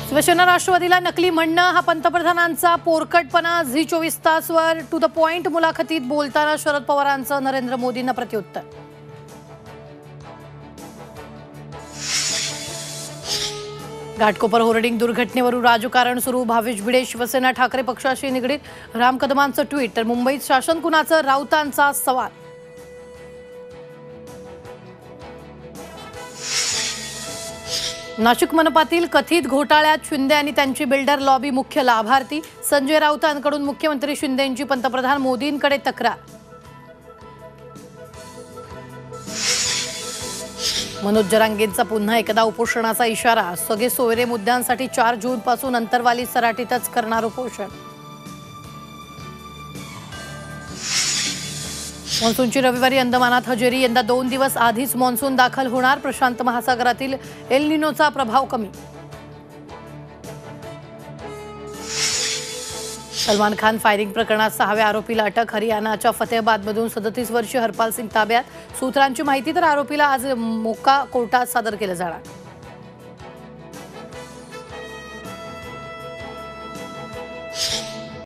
शिवसेना राष्ट्रवादीला नकली म्हणणं हा पंतप्रधानांचा पोरकटपणा। झी 24 तासवर टू द पॉइंट मुलाखतीत बोलताना शरद पवारांचं नरेंद्र मोदींना प्रत्युत्तर। घाटकोपर होर्डिंग दुर्घटनेवरून राजकारण सुरू। भावेश भिडे शिवसेना ठाकरे पक्षाशी निगडीत राम कदमांचं ट्विट। तर मुंबईत शासन कुणाचं, राऊतांचा सवाल। नाशिक मनपातील कथित घोटाळ्यात शिंदे आणि त्यांची बिल्डर लॉबी मुख्य लाभार्थी। संजय राऊतांकडून मुख्यमंत्री शिंदेंची पंतप्रधान मोदींकडे तक्रार। मनोज जरांगेंचा पुन्हा एकदा उपोषणाचा इशारा। सगळे सोयरे मुद्द्यांसाठी 4 जून पासून अंतरवाली सराटीतच करणार उपोषण। मान्सूनची रविवारी अंदमानात हजेरी। यंदा 2 दिवस आधीच मान्सून दाखल होणार। प्रशांत महासागरातील एल निनोचा प्रभाव कमी। सलमान खान फायरिंग प्रकरणात 6व्या आरोपीला अटक। हरियाणाच्या फतेहाबादमधून 37 वर्षीय हरपाल सिंग ताब्यात। सूत्रांची माहिती तर आरोपीला आज मोका कोर्टात सादर केलं जाणार।